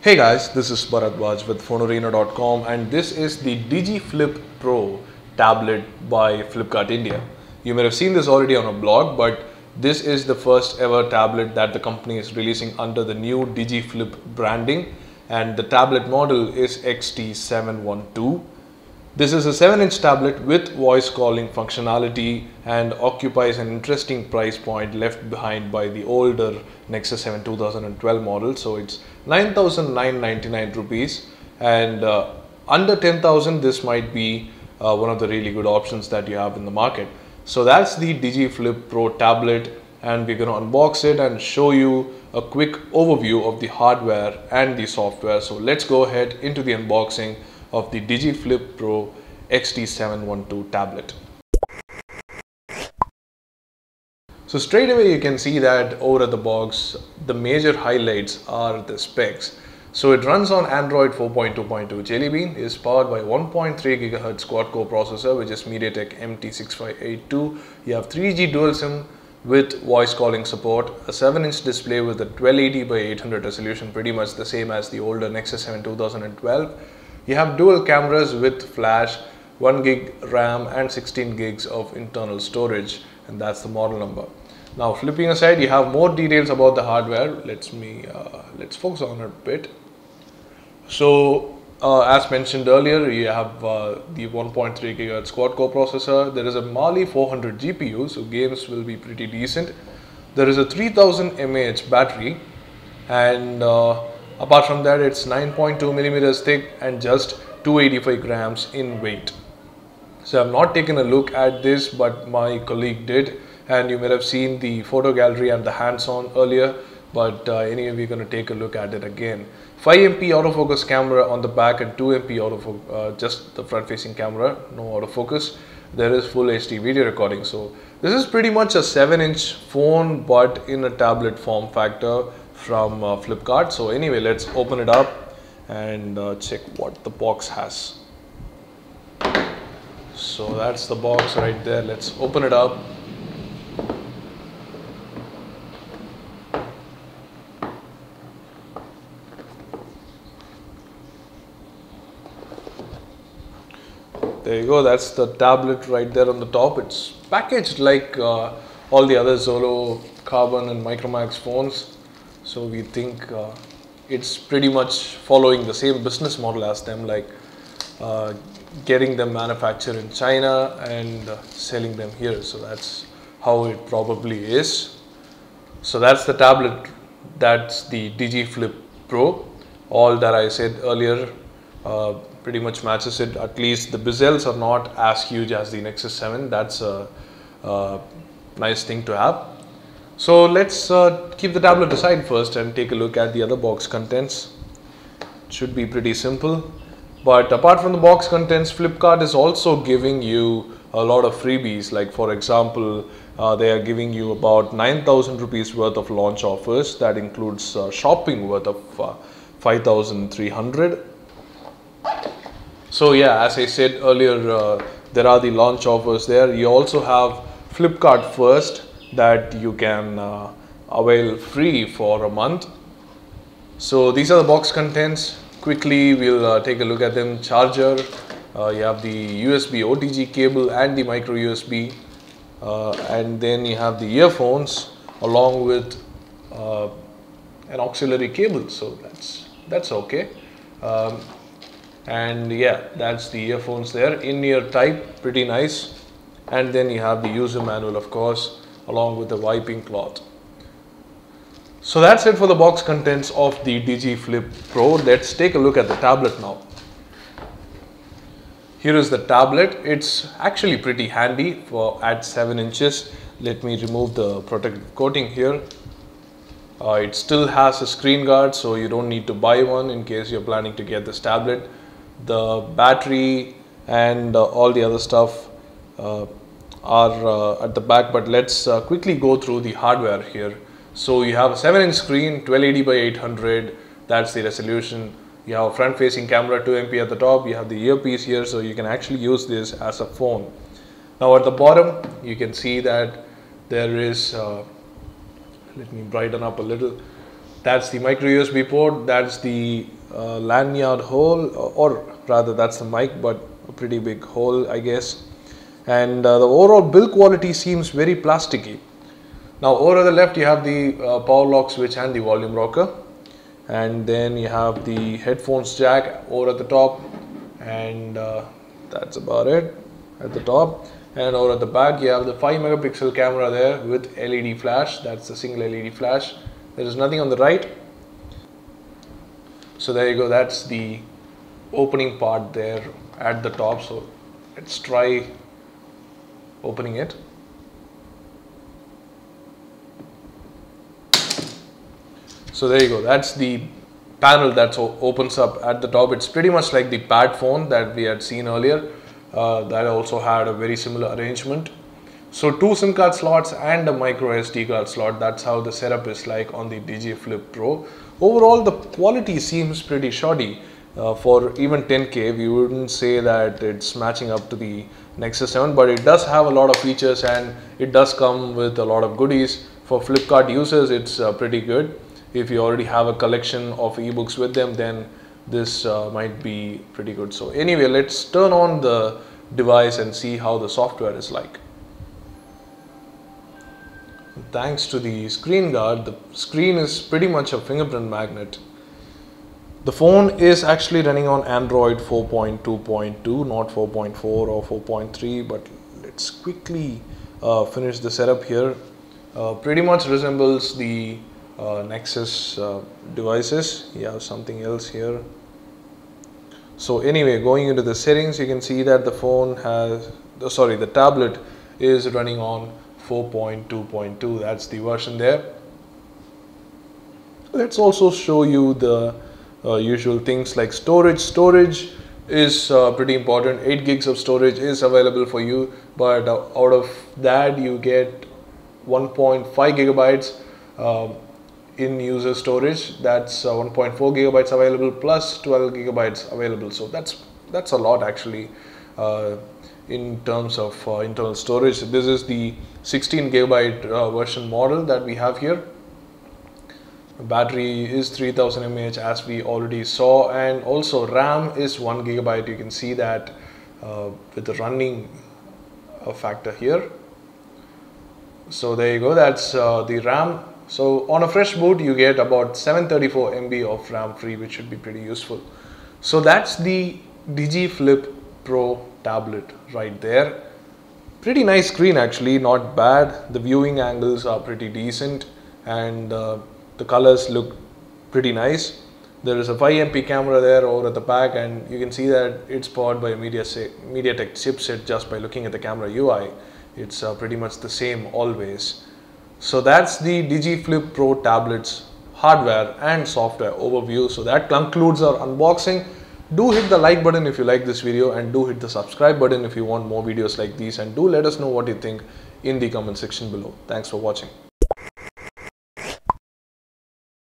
Hey guys, this is Bharadwaj with Fonearena.com and this is the Digiflip Pro tablet by Flipkart India. You may have seen this already on a blog, but this is the first ever tablet that the company is releasing under the new Digiflip branding, and the tablet model is XT712. This is a 7-inch tablet with voice calling functionality and occupies an interesting price point left behind by the older Nexus 7 2012 model. So it's 9,999 rupees, and under 10,000 this might be one of the really good options that you have in the market. So that's the Digiflip Pro tablet, and we're going to unbox it and show you a quick overview of the hardware and the software. So let's go ahead into the unboxing of the Digiflip Pro XT712 tablet. So straight away you can see that over at the box the major highlights are the specs. So it runs on Android 4.2.2 Jelly Bean, is powered by 1.3 GHz quad-core processor which is MediaTek MT6582. You have 3G dual SIM with voice calling support, a 7-inch display with a 1280 by 800 resolution, pretty much the same as the older Nexus 7 2012. You have dual cameras with flash, 1 gig RAM and 16 gigs of internal storage, and that's the model number. Now flipping aside, you have more details about the hardware. Let's focus on it a bit. So as mentioned earlier, you have the 1.3 GHz quad-core processor. There is a Mali 400 GPU, so games will be pretty decent. There is a 3000 mAh battery, and apart from that, it's 9.2 millimeters thick and just 285 grams in weight. So I've not taken a look at this, but my colleague did, and you may have seen the photo gallery and the hands-on earlier, but anyway, we're going to take a look at it again. 5MP autofocus camera on the back and 2MP autofocus, just the front-facing camera, no autofocus. There is full HD video recording. So this is pretty much a 7-inch phone, but in a tablet form factor from Flipkart. So anyway, let's open it up and check what the box has. So that's the box right there. Let's open it up. There you go, that's the tablet right there on the top. It's packaged like all the other Zolo, Carbon and Micromax phones. So we think it's pretty much following the same business model as them, like getting them manufactured in China and selling them here. So that's how it probably is. So that's the tablet, that's the Digiflip Pro. All that I said earlier pretty much matches it. At least the bezels are not as huge as the Nexus 7. That's a nice thing to have. So let's keep the tablet aside first and take a look at the other box contents. It should be pretty simple. But apart from the box contents, Flipkart is also giving you a lot of freebies. Like for example, they are giving you about 9,000 rupees worth of launch offers. That includes shopping worth of 5,300. So yeah, as I said earlier, there are the launch offers there. You also have Flipkart First that you can avail free for a month. So these are the box contents. Quickly we'll take a look at them. Charger, you have the USB OTG cable and the micro USB, and then you have the earphones along with an auxiliary cable. So that's okay. And yeah, that's the earphones there, in-ear type, pretty nice. And then you have the user manual, of course, along with the wiping cloth. So that's it for the box contents of the Digiflip Pro. Let's take a look at the tablet now. Here is the tablet. It's actually pretty handy at 7 inches. Let me remove the protective coating here. It still has a screen guard, so you don't need to buy one in case you're planning to get this tablet. The battery and all the other stuff are at the back, but let's quickly go through the hardware here. So you have a 7-inch screen, 1280 by 800, that's the resolution. You have a front-facing camera, 2MP at the top. You have the earpiece here, so you can actually use this as a phone. Now at the bottom, you can see that there is, let me brighten up a little. That's the micro USB port, that's the lanyard hole, or rather that's the mic, but a pretty big hole I guess. And the overall build quality seems very plasticky. Now over on the left you have the power lock switch and the volume rocker, and then you have the headphones jack over at the top, and that's about it at the top. And over at the back you have the 5 megapixel camera there with LED flash. That's the single LED flash. There is nothing on the right. So there you go, that's the opening part there at the top. So let's try opening it. So there you go, that's the panel that opens up at the top. It's pretty much like the pad phone that we had seen earlier. That also had a very similar arrangement. So 2 SIM card slots and a micro SD card slot. That's how the setup is like on the Digiflip Pro. Overall the quality seems pretty shoddy. For even 10K we wouldn't say that it's matching up to the Nexus 7, but it does have a lot of features and it does come with a lot of goodies. For Flipkart users it's pretty good. If you already have a collection of ebooks with them, then this might be pretty good. So anyway, let's turn on the device and see how the software is like. Thanks to the screen guard, the screen is pretty much a fingerprint magnet. The phone is actually running on Android 4.2.2, not 4.4 or 4.3, but let's quickly finish the setup here. Pretty much resembles the Nexus devices. You have something else here. So anyway, going into the settings, you can see that the phone has, the tablet is running on 4.2.2. that's the version there. Let's also show you the usual things like storage. Storage is pretty important. 8 gigs of storage is available for you, but out of that you get 1.5 gigabytes in user storage. That's 1.4 gigabytes available plus 12 gigabytes available. So that's a lot actually in terms of internal storage. This is the 16 gigabyte version model that we have here. The battery is 3000 mAh as we already saw, and also RAM is 1 gigabyte. You can see that with the running factor here. So there you go, that's the RAM. So on a fresh boot you get about 734 MB of RAM free, which should be pretty useful. So that's the Digiflip Pro tablet right there. Pretty nice screen actually, not bad. The viewing angles are pretty decent, and the colors look pretty nice. There is a 5 MP camera there over at the back, and you can see that it's powered by a MediaTek chipset just by looking at the camera UI. It's pretty much the same always. So that's the Digiflip Pro tablets hardware and software overview. So that concludes our unboxing. Do hit the like button if you like this video, and do hit the subscribe button if you want more videos like these, and do let us know what you think in the comment section below. Thanks for watching.